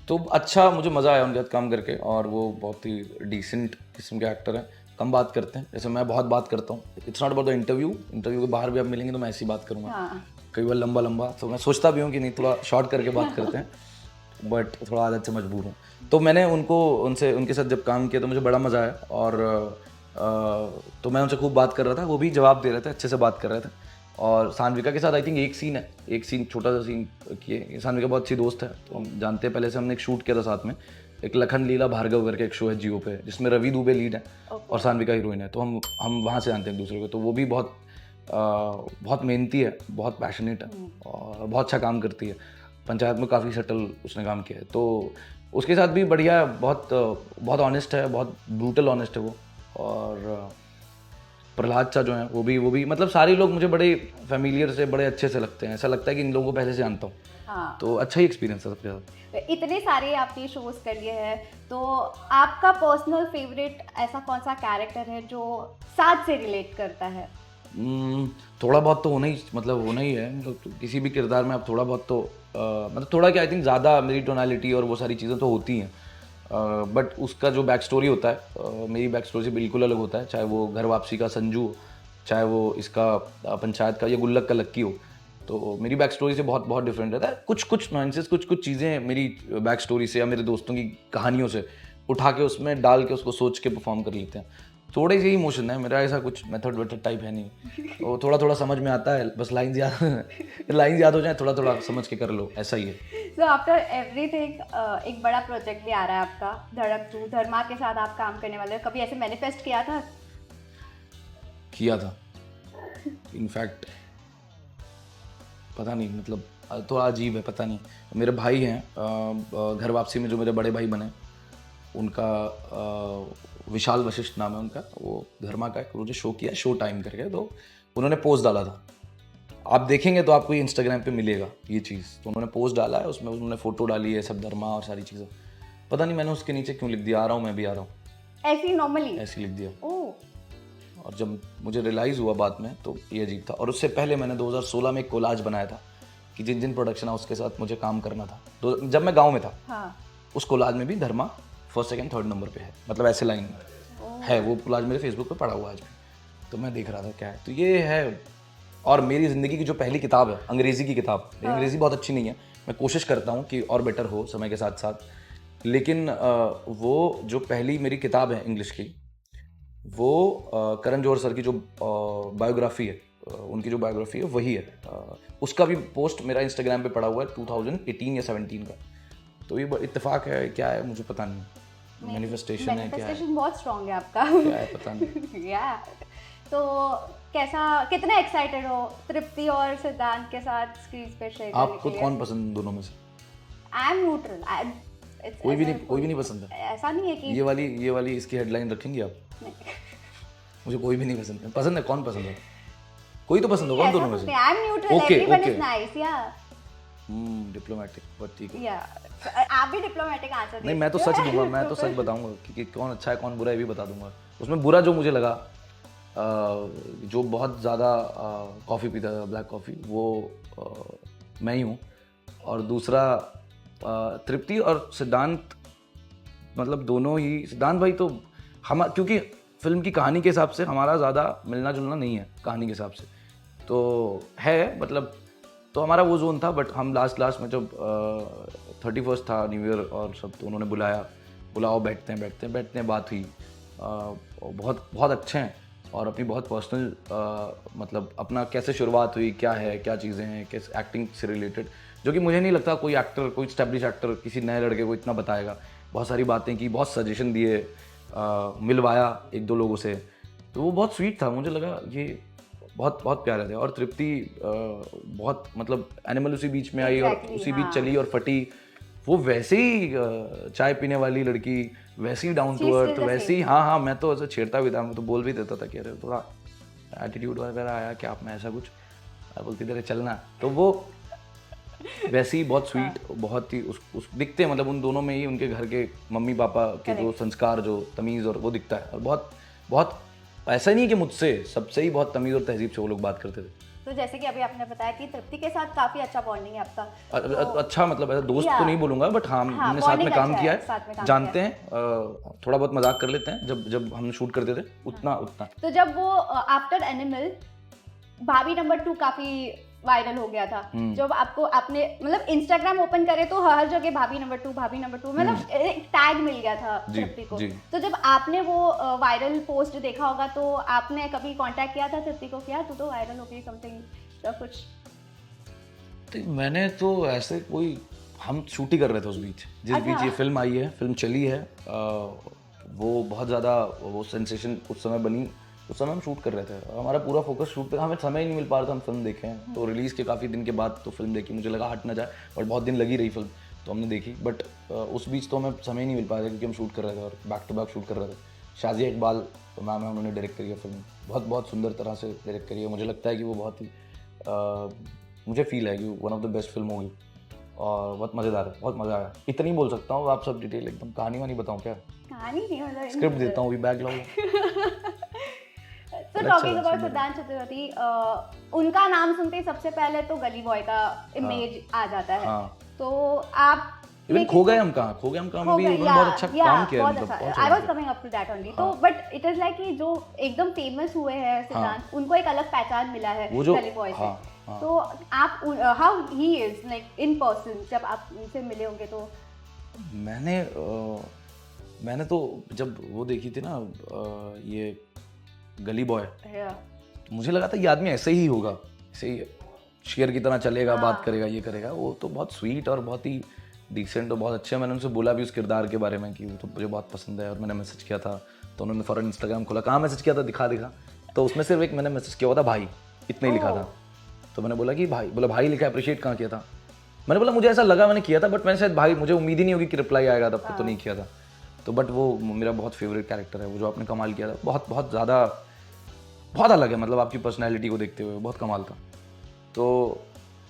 तो अच्छा मुझे मज़ा आया उनके साथ काम करके। और वो बहुत ही डिसेंट किस्म के एक्टर हैं, कम बात करते हैं, जैसे मैं बहुत बात करता हूँ। It's not about the interview के बाहर भी आप मिलेंगे तो मैं ऐसी बात करूँगा, कई बार लंबा, तो मैं सोचता भी हूँ कि नहीं थोड़ा शॉर्ट करके बात करते हैं, बट थोड़ा आदत से मजबूर हूँ। तो मैंने उनके साथ जब काम किया तो मुझे बड़ा मज़ा आया। और तो मैं उनसे खूब बात कर रहा था, वो भी जवाब दे रहे थे, अच्छे से बात कर रहे थे। और सान्विका के साथ आई थिंक एक सीन छोटा सा सीन किए। सान्विका बहुत अच्छी दोस्त है, तो हम जानते हैं पहले से, हमने एक शूट किया था साथ में, एक लखन लीला भार्गव करके एक शो है जियो पे, जिसमें रवि दुबे लीड है और सान्विका हीरोइन है, तो हम वहाँ से जानते हैं एक दूसरे को। तो वो भी बहुत मेहनती है, बहुत पैशनेट है और बहुत अच्छा काम करती है। पंचायत में काफ़ी सटल उसने काम किया है, तो उसके साथ भी बढ़िया है, बहुत ऑनेस्ट है, बहुत ब्रूटल ऑनेस्ट है वो। और प्रहलाद चा जो है वो भी मतलब सारे लोग मुझे बड़े फैमिलियर से, बड़े अच्छे से लगते हैं, ऐसा लगता है कि इन लोगों को पहले से जानता हूँ। हाँ। तो अच्छा ही एक्सपीरियंस है सबके साथ।
इतने सारे आपने शोज कर लिए हैं, तो आपका पर्सनल फेवरेट ऐसा कौन सा कैरेक्टर है जो साथ से रिलेट करता है?
थोड़ा बहुत तो होना ही है, मतलब किसी भी किरदार में आप थोड़ा बहुत तो मतलब थोड़ा क्या, आई थिंक ज़्यादा मेरी टोनालिटी और वो सारी चीज़ें तो होती हैं, बट उसका जो बैक स्टोरी होता है मेरी बैक स्टोरी से बिल्कुल अलग होता है। चाहे वो घर वापसी का संजू हो, चाहे वो इसका पंचायत का या गुल्लक का लक्की हो, तो मेरी बैक स्टोरी से बहुत डिफरेंट रहता है। कुछ नॉइंसेस, कुछ चीज़ें मेरी बैक स्टोरी से या मेरे दोस्तों की कहानियों से उठा के उसमें डाल के उसको सोच के परफॉर्म कर लेते हैं। थोड़े से ही इमोशन है मेरा, ऐसा कुछ मेथड वेथड टाइप है नहीं, तो थोड़ा समझ में आता है, बस लाइंस याद हो जाए, थोड़ा समझ के कर लो, ऐसा ही है।
So after everything, एक बड़ा प्रोजेक्ट भी आ रहा है आपका, धड़क 2, धर्मा के साथ आप काम करने वाले हो। कभी ऐसे मैनिफेस्ट किया था?
इनफैक्ट पता नहीं, मतलब थोड़ा अजीब है, पता नहीं। मेरे भाई हैं घर वापसी में, जो मेरे बड़े भाई बने, उनका विशाल वशिष्ठ नाम है उनका, वो धर्मा का एक शो किया, शो टाइम करके, तो उन्होंने पोस्ट डाला था, आप देखेंगे तो आपको इंस्टाग्राम पे मिलेगा ये चीज़। तो उन्होंने पोस्ट डाला है, उसमें उन्होंने फोटो डाली है, सब धर्मा और सारी चीज़ें, पता नहीं मैंने उसके नीचे क्यों लिख दिया, आ रहा हूँ मैं भी आ रहा हूँ,
ऐसे नॉर्मली
ऐसे लिख दिया। और जब मुझे रियलाइज़ हुआ बाद में तो ये अजीब था। और उससे पहले मैंने 2016 में एक कोलाज बनाया था, कि जिन जिन प्रोडक्शन हाउस के साथ मुझे काम करना था, तो जब मैं गांव में था
हाँ
उस कोलाज में भी धर्मा फर्स्ट सेकंड थर्ड नंबर पे है, मतलब ऐसे लाइन है। वो कोलाज मेरे फेसबुक पे पड़ा हुआ है आज भी, तो मैं देख रहा था क्या है। तो ये है। और मेरी ज़िंदगी की जो पहली किताब है अंग्रेज़ी की किताब, मेरी अंग्रेज़ी बहुत अच्छी नहीं है, मैं कोशिश करता हूँ कि और बेटर हो समय के साथ साथ, लेकिन वो जो पहली मेरी किताब है इंग्लिश की, वो करण जौहर सर की जो बायोग्राफी है, उनकी जो बायोग्राफी है वही है। उसका भी पोस्ट मेरा इंस्टाग्राम पे पड़ा हुआ है 2018 या 17 का। तो ये इत्तेफाक है क्या है मुझे पता नहीं, मैनिफेस्टेशन है क्या है,
मैनिफेस्टेशन बहुत स्ट्रांग है आपका।
क्या है पता नहीं।
या तो कैसा, कितने एक्साइटेड हो तृप्ति और सिद्धांत के साथ स्क्रीन पे शेयर करने
आपको
के लिए?
कौन पसंद दोनों में से?
I am neutral.
कोई भी नहीं पसंद है?
ऐसा नहीं है कि
ये वाली इसकी हेडलाइन रखेंगे आप? मुझे कोई भी नहीं पसंद है। पसंद है, कौन पसंद है? कोई तो पसंद होगा दोनों में से।
I am neutral,
Okay,
everyone
okay.
Is nice. या
डिप्लोमेटिक, बहुत ठीक है।
या आप भी डिप्लोमेटिक आंसर
नहीं, मैं तो सच दूंगा, मैं तो सच बताऊंगा कि कौन अच्छा है कौन बुरा है, ये भी बता दूंगा। उसमें बुरा जो मुझे लगा, जो बहुत ज़्यादा कॉफ़ी पीता था, ब्लैक कॉफ़ी, वो मैं ही हूँ। और दूसरा तृप्ति और सिद्धांत, मतलब दोनों ही, सिद्धांत भाई तो हम, क्योंकि फिल्म की कहानी के हिसाब से हमारा ज़्यादा मिलना जुलना नहीं है कहानी के हिसाब से, तो है मतलब, तो हमारा वो जोन था। बट हम लास्ट में जब 31 था न्यू ईयर और सब, तो उन्होंने बुलाओ बैठते हैं, बात हुई। बहुत बहुत अच्छे हैं और अपनी बहुत पर्सनल मतलब अपना कैसे शुरुआत हुई, क्या है, क्या चीज़ें हैं, कैसे एक्टिंग से रिलेटेड, जो कि मुझे नहीं लगता कोई एक्टर, कोई स्टैब्लिश एक्टर किसी नए लड़के को इतना बताएगा। बहुत सारी बातें की, बहुत सजेशन दिए, मिलवाया एक दो लोगों से, तो वो बहुत स्वीट था। मुझे लगा ये बहुत बहुत प्यारे थे। और तृप्ति बहुत, मतलब एनिमल उसी बीच में आई और
Exactly,
उसी बीच
हाँ।
चली और फटी। वो वैसे ही चाय पीने वाली लड़की, वैसे ही डाउन टू अर्थ, वैसे ही, हाँ, मैं तो ऐसे छेड़ता भी था, मैं तो बोल भी देता था कि अरे थोड़ा एटीट्यूड वगैरह आया क्या आप में, ऐसा कुछ बोलती तेरे चलना। तो वो वैसे ही बहुत स्वीट, बहुत ही उस दिखते हैं, मतलब उन दोनों में ही उनके घर के मम्मी पापा के जो संस्कार, जो तमीज़, और वो दिखता है। और बहुत बहुत ऐसा नहीं है कि मुझसे, सबसे ही बहुत तमीज़ और तहजीब से वो लोग बात करते थे।
तो जैसे कि अभी आपने बताया कि तृप्ति के साथ काफी अच्छा बॉन्डिंग है आपका,
अच्छा, मतलब ऐसा दोस्त तो नहीं बोलूंगा, बट हाँ, हमने साथ में काम किया है, जानते हैं, थोड़ा बहुत मजाक कर लेते हैं जब हम शूट करते थे, उतना।
तो जब वो आफ्टर एनिमल भाभी नंबर 2 काफी वायरल हो गया था, जब आपने मतलब इंस्टाग्राम ओपन करे तो हर जगह भाभी नंबर 2 मतलब एक टैग मिल गया था तृप्ति को। तो जब आपने वो वायरल पोस्ट देखा होगा तो आपने कभी कांटेक्ट किया था तृप्ति को, क्या तू तो वायरल हो गई समथिंग या कुछ?
तो मैंने तो ऐसे कोई, हम शूट ही कर रहे थे उस बीच, जिस बीच ये फिल्म आई है, फिल्म चली है, वो बहुत ज़्यादा वो सेंसेशन उस समय बनी, उस समय हम शूट कर रहे थे। हमारा पूरा फोकस शूट पे, हमें समय ही नहीं मिल पा रहा था, हम फिल्म देखें। तो रिलीज़ के काफ़ी दिन के बाद तो फिल्म देखी, मुझे लगा हट ना जाए, और बहुत दिन लगी रही फिल्म, तो हमने देखी। बट उस बीच तो हमें समय ही नहीं मिल पाया था, क्योंकि हम शूट कर रहे थे और बैक टू बैक शूट कर रहे थे। शाजिया इकबाल मैम है, उन्होंने डायरेक्ट करी है फिल्म, बहुत बहुत सुंदर तरह से डायरेक्ट करी है। मुझे लगता है कि वो बहुत ही, मुझे फील है कि one of the best film होगी, और बहुत मज़ेदार है, बहुत मज़ा आया। इतनी बोल सकता हूँ, आप सब डिटेल एकदम, कहानी वानी बताऊँ क्या?
कहानी नहीं, मतलब
स्क्रिप्ट देता हूँ, अभी बैग लाऊंगा।
तो टॉकिंग अबाउट सिद्धांत चतुर्वेदी, उनका नाम सुनते ही सबसे पहले तो गली बॉय का इमेज आ जाता है।
हाँ।
तो आप
इवन खो गए हम कहाँ भी उन्होंने बहुत अच्छा काम किया है, मतलब
I was coming up to that only. तो बट इट इज लाइक कि जो एकदम फेमस हुए हैं सिद्धांत, उनको एक अलग पहचान मिला है गली बॉय से। तो आप how he is like in person, जब आप उनसे मिले होंगे तो?
मैंने तो जब वो देखी थी ना, ये गली बॉय, तो मुझे लगा था ये आदमी ऐसे ही होगा, ऐसे ही शेर की तरह चलेगा, बात करेगा, ये करेगा। वो तो बहुत स्वीट और बहुत ही डिसेंट और बहुत अच्छे। मैंने उनसे बोला भी उस किरदार के बारे में कि वो तो मुझे बहुत पसंद है, और मैंने मैसेज किया था, तो उन्होंने फ़ौरन इंस्टाग्राम खोला, कहाँ मैसेज किया था, दिखा, तो उसमें सिर्फ एक मैंने मैसेज किया हुआ था भाई, इतना ही लिखा था। तो मैंने बोला कि भाई, बोला भाई लिखा, अप्रिशिएट कहाँ किया था? मैंने बोला मुझे ऐसा लगा मैंने किया था, बट मैंने शायद भाई, मुझे उम्मीद ही नहीं होगी कि रिप्लाई आएगा, तब तो नहीं किया था। तो बट वो मेरा बहुत फेवरेट कैरेक्टर है, वो जो आपने कमाल किया था, बहुत बहुत ज़्यादा, बहुत अलग है, मतलब आपकी पर्सनैलिटी को देखते हुए बहुत कमाल था। तो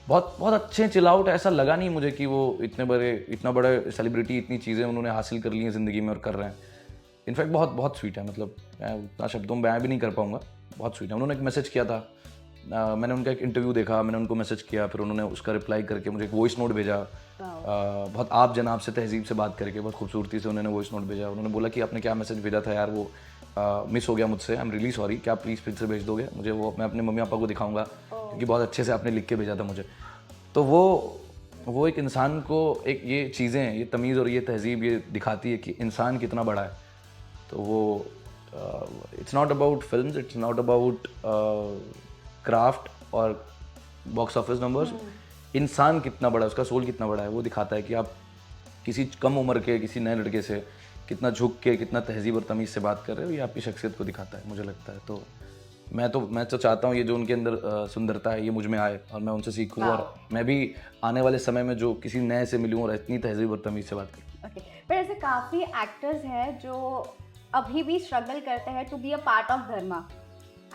बहुत बहुत अच्छे चिल आउट, ऐसा लगा नहीं मुझे कि वो इतना बड़े सेलिब्रिटी, इतनी चीज़ें उन्होंने हासिल कर ली हैं ज़िंदगी में और कर रहे हैं। इनफैक्ट बहुत बहुत स्वीट है, मतलब मैं उतना शब्दों में बयां भी नहीं कर पाऊँगा, बहुत स्वीट है। उन्होंने एक मैसेज किया था, मैंने उनका एक इंटरव्यू देखा, मैंने उनको मैसेज किया, फिर उन्होंने उसका रिप्लाई करके मुझे एक वॉइस नोट भेजा। बहुत आप जनाब से तहजीब से बात करके बहुत खूबसूरती से उन्होंने वॉइस नोट भेजा। उन्होंने बोला कि आपने क्या मैसेज भेजा था यार, वो मिस हो गया मुझसे, आई एम रियली सॉरी, क्या प्लीज़ फिर से भेज दोगे मुझे? वो मैं अपने मम्मी पापा को दिखाऊंगा क्योंकि बहुत अच्छे से आपने लिख के भेजा था मुझे। तो वो एक इंसान को एक ये चीज़ें, ये तमीज़ और ये तहजीब ये दिखाती है कि इंसान कितना बड़ा है। तो वो it's not about films, it's not about craft और बॉक्स ऑफिस नंबर्स। इंसान कितना बड़ा है, उसका सोल कितना बड़ा है, वो दिखाता है कि आप किसी कम उम्र के किसी नए लड़के से कितना झुक के, कितना तहजीब और तमीज़ से बात कर रहे हो, ये आपकी शख्सियत को दिखाता है, मुझे लगता है। तो मैं तो चाहता हूँ ये जो उनके अंदर सुंदरता है ये मुझ में आए और मैं उनसे सीखूँ और मैं भी आने वाले समय में जो किसी नए से मिलूँ और इतनी तहजीब और तमीज़ से बात करूँ।
ओके, पर ऐसे काफ़ी एक्टर्स हैं जो अभी भी स्ट्रगल करते हैं to be a part of Dharma,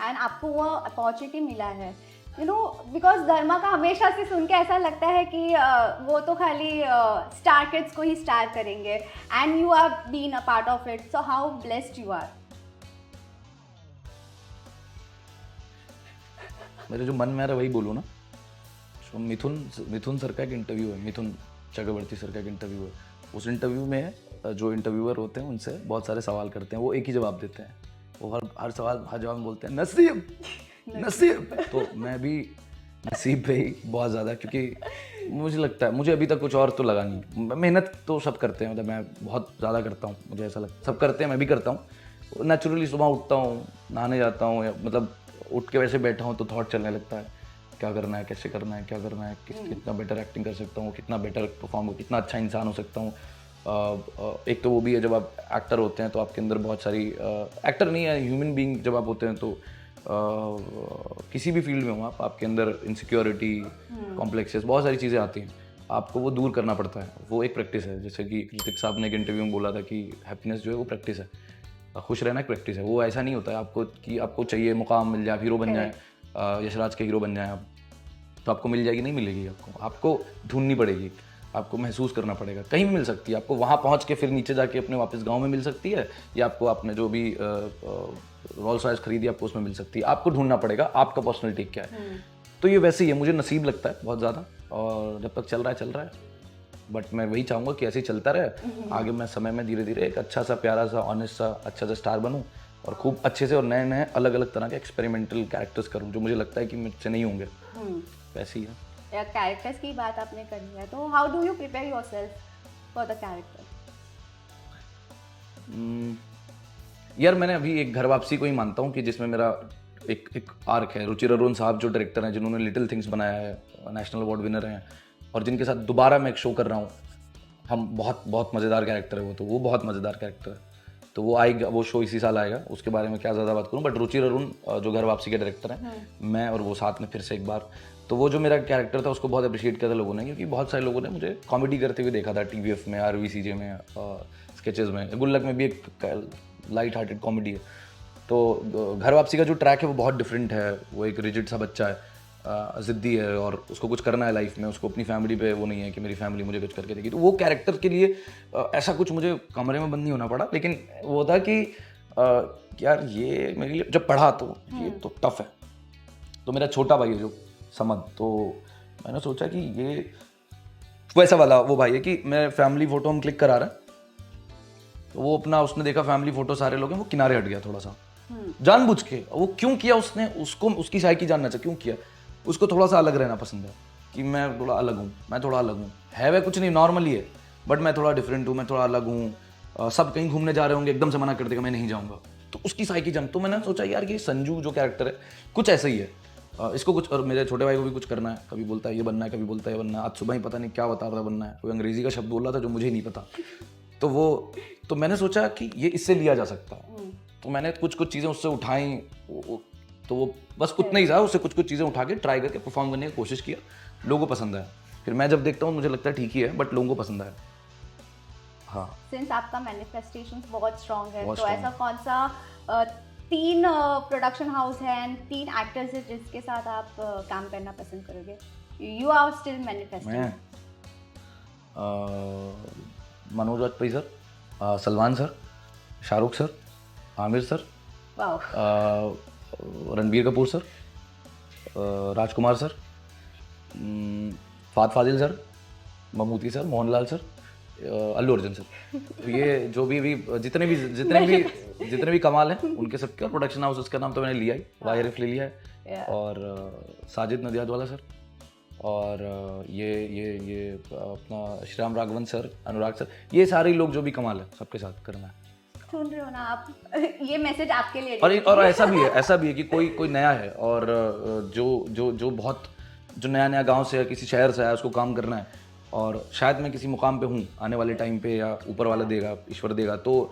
and आपको वो अपॉर्चुनिटी मिला है, यू नो, बिकॉज धर्मा का हमेशा से सुन के ऐसा लगता है कि वो तो खाली स्टार किड्स को ही स्टार करेंगे, and you are been a part of it, so how blessed you are.
मेरे जो मन में आ रहा है वही बोलूँ ना। तो मिथुन सर का एक इंटरव्यू है, मिथुन चक्रवर्ती सर का एक इंटरव्यू है। उस इंटरव्यू में जो इंटरव्यूअर होते हैं उनसे बहुत सारे सवाल करते हैं, वो एक ही जवाब देते हैं, वो हर सवाल हर जवाब में बोलते हैं नसीब नसीब। तो मैं भी नसीब पे ही बहुत ज़्यादा, क्योंकि मुझे लगता है, मुझे अभी तक कुछ और तो लगा नहीं। मेहनत तो सब करते हैं, मतलब मैं बहुत ज़्यादा करता हूँ, मुझे ऐसा लगता है सब करते हैं, मैं भी करता हूँ। नेचुरली सुबह उठता हूँ, नहाने जाता हूँ, या मतलब उठ के वैसे बैठा हूँ तो थॉट चलने लगता है क्या करना है, कैसे करना है, क्या करना है, कितना बेटर एक्टिंग कर सकता हूँ, कितना बेटर परफॉर्म हो, कितना अच्छा इंसान हो सकता हूँ। एक तो वो भी है, जब आप एक्टर होते हैं तो आपके अंदर बहुत सारी एक्टर नहीं है, ह्यूमन बीइंग जब आप होते हैं तो किसी भी फील्ड में हो आप, आपके अंदर इनसिक्योरिटी, कॉम्प्लेक्सेस, बहुत सारी चीज़ें आती हैं, आपको वो दूर करना पड़ता है। वो एक प्रैक्टिस है, जैसे कि ऋतिक साहब ने एक इंटरव्यू में बोला था कि हैप्पीनेस जो है वो प्रैक्टिस है, खुश रहना एक प्रैक्टिस है। वो ऐसा नहीं होता है आपको कि आपको चाहिए मुकाम मिल जाए, हीरो बन जाए, यशराज के हीरो बन जाए आप, तो आपको मिल जाएगी, नहीं मिलेगी आपको ढूंढनी पड़ेगी, आपको महसूस करना पड़ेगा। कहीं भी मिल सकती है, आपको वहाँ पहुँच के फिर नीचे जाके अपने वापस गांव में मिल सकती है, या आपको आपने जो भी रोल्स रॉयस खरीदी आपको उसमें मिल सकती है। आपको ढूंढना पड़ेगा आपका पर्सनल टेक क्या है। तो ये वैसे ही है, मुझे नसीब लगता है बहुत ज़्यादा, और जब तक चल रहा है, बट मैं वही चाहूँगा कि ऐसे ही चलता रहे। आगे मैं समय में धीरे धीरे एक अच्छा सा, प्यारा सा, ऑनेस्ट सा, अच्छा सा स्टार बनूँ और खूब अच्छे से और नए नए अलग अलग तरह के एक्सपेरिमेंटल कैरेक्टर्स करूँ जो मुझे लगता है कि मुझसे नहीं होंगे। वैसे ही है।
कैरेक्टर्स की बात आपने करी है, तो how do you prepare yourself for the character?
यार मैंने अभी एक घर वापसी को ही मानता हूँ कि जिसमें मेरा एक आर्क है। रुचिर अरुण साहब जो डायरेक्टर हैं, जिन्होंने लिटिल थिंग्स बनाया है, नेशनल अवार्ड विनर हैं, और जिनके साथ दोबारा मैं एक शो कर रहा हूँ, हम बहुत मज़ेदार कैरेक्टर है वो बहुत मज़ेदार कैरेक्टर है। तो वो आएगा, वो शो इसी साल आएगा, उसके बारे में क्या ज़्यादा बात करूँ, बट रुचिर अरुण जो घर वापसी के डायरेक्टर हैं, मैं और वो साथ में फिर से एक बार, तो वो जो मेरा कैरेक्टर था उसको बहुत अप्रिशिएट किया था लोगों ने, क्योंकि बहुत सारे लोगों ने मुझे कॉमेडी करते हुए देखा था TVF में, RVCJ में, स्केचेस में, गुल्लक में भी एक लाइट हार्टेड कॉमेडी है। तो घर वापसी का जो ट्रैक है वो बहुत डिफरेंट है। वो एक रिजिड सा बच्चा है, ज़िद्दी है, और उसको कुछ करना है लाइफ में, उसको अपनी फैमिली पे वो नहीं है कि मेरी फैमिली मुझे कुछ करके देगी। तो वो कैरेक्टर के लिए ऐसा कुछ मुझे कमरे में बंद नहीं होना पड़ा, लेकिन वो था कि यार ये मेरे लिए जब पढ़ा तो ये तो टफ है। तो मेरा छोटा भाई है जो समद, तो मैंने सोचा कि ये वैसा वाला वो भाई है कि मैं फैमिली फ़ोटो हम क्लिक करा रहे हैं, तो वो अपना उसने देखा फैमिली फ़ोटो सारे लोग हैं, वो किनारे हट गया थोड़ा सा जानबूझ के। वो क्यों किया उसने, उसको उसकी साइकी जानना चाहिए क्यों किया। उसको थोड़ा सा अलग रहना पसंद है कि मैं थोड़ा अलग हूँ, मैं थोड़ा अलग हूँ, है वह कुछ नहीं, नॉर्मल ही है, बट मैं थोड़ा डिफरेंट हूँ, मैं थोड़ा अलग हूँ। सब कहीं घूमने जा रहे होंगे, एकदम से मना कर देगा मैं नहीं जाऊँगा, तो उसकी साइकी जान। तो मैंने सोचा यार ये संजू जो कैरेक्टर है कुछ ऐसा ही है, इसको कुछ, और मेरे छोटे भाई को भी कुछ करना है, कभी बोलता है ये बनना है, कभी बोलता है ये बनना है। आज सुबह ही पता नहीं क्या बता रहा था बनना है, कोई अंग्रेजी का शब्द बोल रहा था जो मुझे ही नहीं पता। तो मैंने सोचा कि ये इससे लिया जा सकता है, तो मैंने कुछ चीज़ें उससे उठाई, तो वो बस उतना ही था, उससे कुछ चीज़ें उठा के ट्राई करके परफॉर्म करने की कोशिश किया, लोगों को पसंद आया। फिर मैं जब देखता हूँ मुझे लगता है ठीक ही है, बट लोगों को पसंद आया। हाँ,
सिंस आपका मैनिफेस्टेशन बहुत स्ट्रॉन्ग है,
बहुत
तो ऐसा कौन सा 3 प्रोडक्शन हाउस है एंड 3 एक्टर्स है जिसके साथ आप काम करना पसंद करोगे? You are still manifesting.
Manoj Vajpayee sir, Salman sir, Shahrukh sir, Aamir sir, Ranbir Kapoor sir, Rajkumar sir, Fahadh Faasil sir, Mammootty sir, Mohanlal sir, Allu Arjun sir. ये जो भी जितने भी कमाल हैं उनके सबके, और प्रोडक्शन हाउस उसका नाम तो मैंने लिया ही, वाईआरएफ ले लिया है, और साजिद नदियाद वाला सर, और ये अपना श्रीराम राघवन सर, अनुराग सर, ये सारे लोग जो भी कमाल है सबके साथ करना है।
सुन रहे हो ना आप, ये मैसेज आपके लिए।
और ऐसा भी है कि कोई नया है, और जो बहुत जो नया गांव से है, किसी शहर से है, उसको काम करना है, और शायद मैं किसी मुकाम पे हूँ आने वाले टाइम पे, या ऊपर वाला देगा, ईश्वर देगा, तो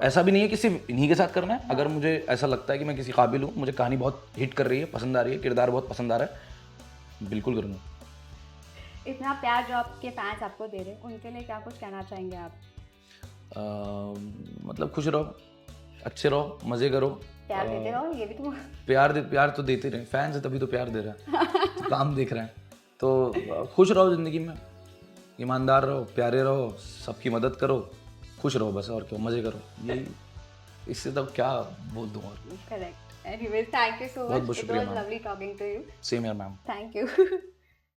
ऐसा भी नहीं है कि सिर्फ इन्हीं के साथ करना है। अगर मुझे ऐसा लगता है कि मैं किसी काबिल हूँ, मुझे कहानी बहुत हिट कर रही है, पसंद आ रही है, किरदार बहुत पसंद आ रहा है, बिल्कुल करूँगा।
इतना प्यार जो आपके फैंस आपको दे रहे हैं, उनके लिए क्या कुछ कहना चाहेंगे आप?
मतलब खुश रहो, अच्छे रहो, मज़े करो,
प्यार देते रहो, ये भी तो
प्यार तो देते रहे, फैंस है तभी तो प्यार दे रहे हैं, तो काम देख रहे हैं, तो खुश रहो ज़िंदगी में, ईमानदार रहो, प्यारे रहो, सबकी मदद करो, खुश रहो बस, और क्यों, मज़े करो, यही, इससे तो क्या बोल दूँ और।
Correct. Anyways, thank you so much,
बहुत शुक्रिया
it was
ma'am.
Lovely talking to you.
Same यार मैम।
Thank you.